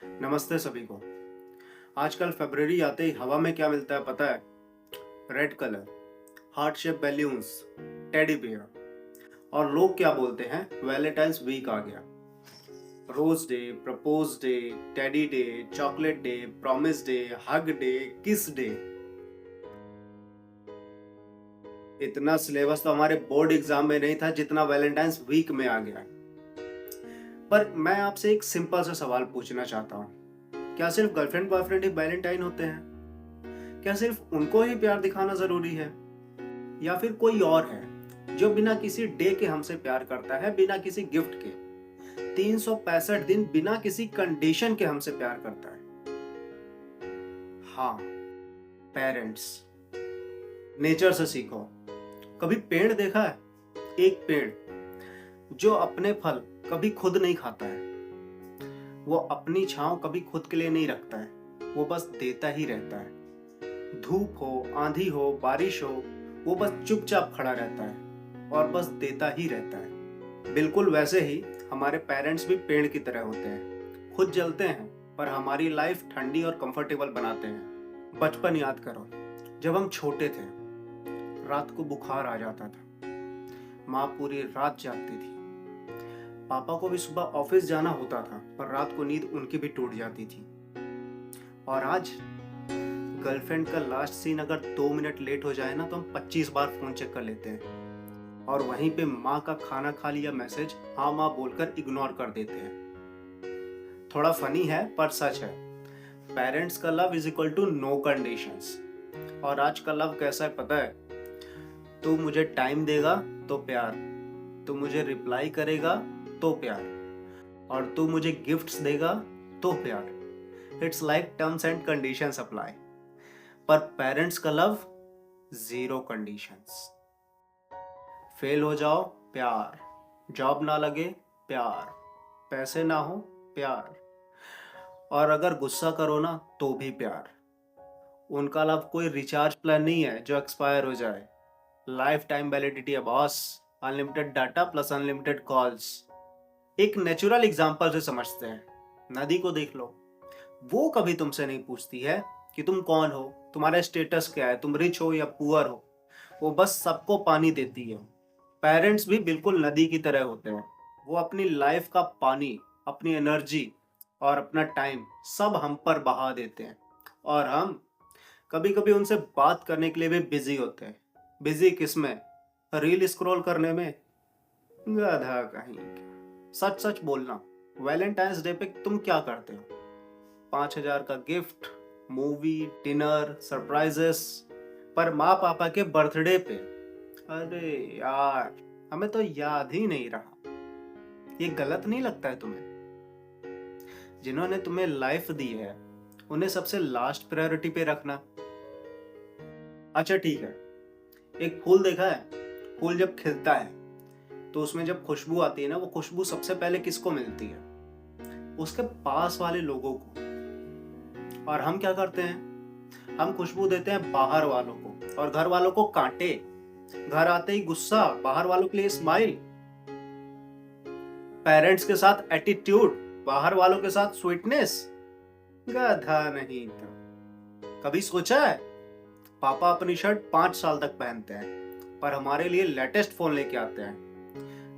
नमस्ते सभी को। आजकल फरवरी आते ही हवा में क्या मिलता है पता है? Red colour, heart shape balloons, teddy bear. और लोग क्या बोलते हैं? वैलेंटाइंस वीक आ गया। Rose day, propose day, teddy day, chocolate day, promise day, hug day, kiss day. इतना सिलेबस तो हमारे बोर्ड एग्जाम में नहीं था जितना वैलेंटाइंस वीक में आ गया। पर मैं आपसे एक सिंपल सा सवाल पूछना चाहता हूँ। क्या सिर्फ गर्लफ्रेंड बॉयफ्रेंड ही वैलेंटाइन होते हैं? क्या सिर्फ उनको ही प्यार दिखाना जरूरी है, या फिर कोई और है जो बिना किसी डे के हमसे प्यार करता है, बिना किसी गिफ्ट के, 365 दिन बिना किसी कंडीशन के हमसे प्यार करता है? हाँ, पेरेंट्स। नेचर से सीखो। कभी पेड़ देखा है? एक पेड़ जो अपने फल कभी खुद नहीं खाता है, वो अपनी छांव कभी खुद के लिए नहीं रखता है, वो बस देता ही रहता है। धूप हो, आंधी हो, बारिश हो, वो बस चुपचाप खड़ा रहता है और बस देता ही रहता है। बिल्कुल वैसे ही हमारे पेरेंट्स भी पेड़ की तरह होते हैं, खुद जलते हैं पर हमारी लाइफ ठंडी और कंफर्टेबल बनाते हैं। बचपन याद करो, जब हम छोटे थे, रात को बुखार आ जाता था, माँ पूरी रात जागती थी, पापा को भी सुबह ऑफिस जाना होता था पर रात को नींद उनकी भी टूट जाती थी। और आज गर्लफ्रेंड का लास्ट सीन अगर 2 मिनट लेट हो जाए ना तो हम 25 बार फोन चेक कर लेते हैं, और वहीं पे माँ का खाना खा लिया मैसेज हाँ माँ बोलकर इग्नोर कर देते हैं। थोड़ा फनी है पर सच है। पेरेंट्स का love is equal to no conditions. और आज का लव कैसा है पता है? तू मुझे टाइम देगा तो प्यार, तू मुझे रिप्लाई करेगा तो प्यार, और तू मुझे गिफ्ट्स देगा तो प्यार। It's like terms and conditions apply. पर पेरेंट्स का लव जीरो कंडीशंस। फेल हो जाओ प्यार, जॉब ना लगे प्यार, पैसे ना हो प्यार, और अगर गुस्सा करो ना तो भी प्यार। उनका लव कोई रिचार्ज प्लान नहीं है जो एक्सपायर हो जाए। लाइफ टाइम वैलिडिटी है boss, unlimited data plus unlimited calls. एक नेचुरल एग्जांपल से समझते हैं। नदी को देख लो, वो कभी तुमसे नहीं पूछती है कि तुम कौन हो, तुम्हारा स्टेटस क्या है, तुम रिच हो या पुअर हो, वो बस सबको पानी देती है। पेरेंट्स भी बिल्कुल नदी की तरह होते हैं। वो अपनी लाइफ का पानी, अपनी एनर्जी और अपना टाइम सब हम पर बहा देते हैं, और हम कभी कभी उनसे बात करने के लिए भी बिजी होते हैं। बिजी किसमें? रील स्क्रॉल करने में। गधा कहीं का। सच सच बोलना, वैलेंटाइंस डे पे तुम क्या करते हो? 5,000 का गिफ्ट, मूवी, डिनर, सरप्राइजेस। पर माँ पापा के बर्थडे पे, अरे यार, हमें तो याद ही नहीं रहा। ये गलत नहीं लगता है तुम्हें? जिन्होंने तुम्हें लाइफ दी है उन्हें सबसे लास्ट प्रायोरिटी पे रखना। अच्छा ठीक है, एक फूल देखा है? फूल जब खिलता है तो उसमें जब खुशबू आती है ना, वो खुशबू सबसे पहले किसको मिलती है? उसके पास वाले लोगों को। और हम क्या करते हैं? हम खुशबू देते हैं बाहर वालों को, और घर वालों को कांटे। घर आते ही गुस्सा, बाहर वालों के लिए स्माइल। पेरेंट्स के साथ एटीट्यूड, बाहर वालों के साथ स्वीटनेस। गधा नहीं था। कभी सोचा है? पापा अपनी शर्ट 5 साल तक पहनते हैं पर हमारे लिए लेटेस्ट फोन लेके आते हैं।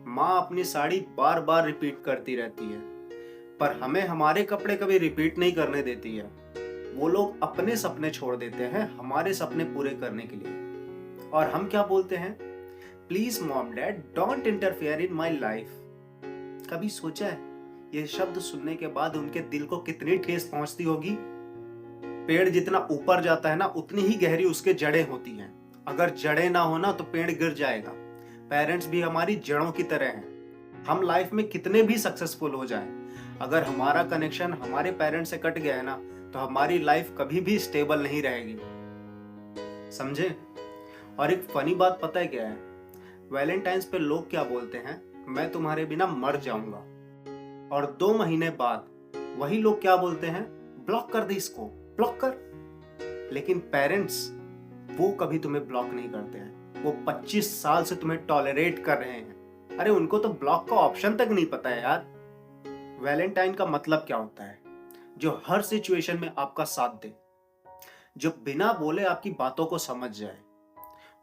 माँ अपनी साड़ी बार बार रिपीट करती रहती है पर हमें हमारे कपड़े कभी रिपीट नहीं करने देती है। वो लोग अपने सपने छोड़ देते हैं हमारे सपने पूरे करने के लिए। और हम क्या बोलते हैं? Please mom dad don't interfere in my life. कभी सोचा है ये शब्द सुनने के बाद उनके दिल को कितनी ठेस पहुंचती होगी? पेड़ जितना ऊपर जाता है ना उतनी ही गहरी उसके जड़ें होती हैं। अगर जड़ें ना हो ना तो पेड़ गिर जाएगा। पेरेंट्स भी हमारी जड़ों की तरह हैं। हम लाइफ में कितने भी सक्सेसफुल हो जाएं, अगर हमारा कनेक्शन हमारे पेरेंट्स से कट गया है ना तो हमारी लाइफ कभी भी स्टेबल नहीं रहेगी। समझे? और एक फनी बात पता है क्या है? वैलेंटाइंस पे लोग क्या बोलते हैं? मैं तुम्हारे बिना मर जाऊंगा। और 2 महीने बाद वही लोग क्या बोलते हैं? ब्लॉक कर दे इसको, ब्लॉक कर। लेकिन पेरेंट्स, वो कभी तुम्हें ब्लॉक नहीं करते हैं। वो 25 साल से तुम्हें टॉलरेट कर रहे हैं। अरे उनको तो ब्लॉक का ऑप्शन तक नहीं पता है यार। वैलेंटाइन का मतलब क्या होता है? जो हर सिचुएशन में आपका साथ दे, जो बिना बोले आपकी बातों को समझ जाए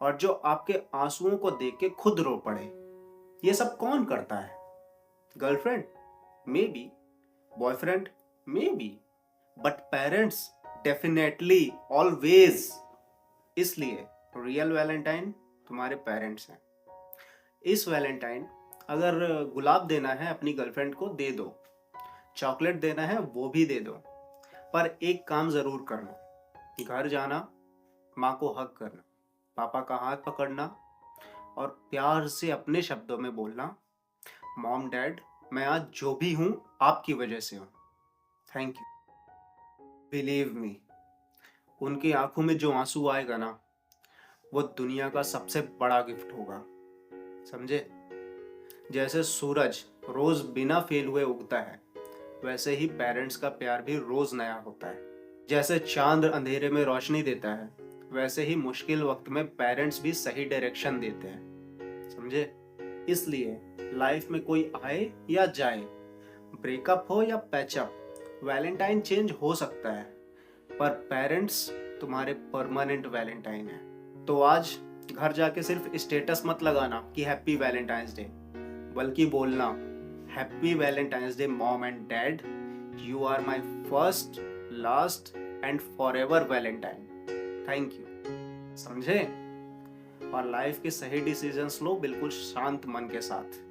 और जो आपके आंसुओं को देख के खुद रो पड़े। ये सब कौन करता है? Girlfriend? May be. Boyfriend? May be. But parents? Definitely, always. इसलिए रियल वैलेंटाइन तुम्हारे पेरेंट्स हैं। इस वैलेंटाइन अगर गुलाब देना है अपनी गर्लफ्रेंड को, दे दो। चॉकलेट देना है वो भी दे दो। पर एक काम जरूर करना, घर जाना, माँ को हग करना, पापा का हाथ पकड़ना और प्यार से अपने शब्दों में बोलना, मॉम डैड, मैं आज जो भी हूं आपकी वजह से हूं, थैंक यू। बिलीव मी, उनकी आंखों में जो आंसू आएगा ना, वो दुनिया का सबसे बड़ा गिफ्ट होगा। समझे? जैसे सूरज रोज बिना फेल हुए उगता है, वैसे ही पेरेंट्स का प्यार भी रोज नया होता है। जैसे चांद अंधेरे में रोशनी देता है, वैसे ही मुश्किल वक्त में पेरेंट्स भी सही डायरेक्शन देते हैं। समझे? इसलिए लाइफ में कोई आए या जाए, ब्रेकअप हो या पैचअप, वैलेंटाइन चेंज हो सकता है, पर पेरेंट्स तुम्हारे परमानेंट वैलेंटाइन है। तो आज घर जाके सिर्फ स्टेटस मत लगाना कि हैप्पी वैलेंटाइंस डे, बल्कि बोलना, happy Valentine's day mom and dad, you are my first, last and forever Valentine, thank you. समझे? और लाइफ के सही डिसीजंस लो बिल्कुल शांत मन के साथ।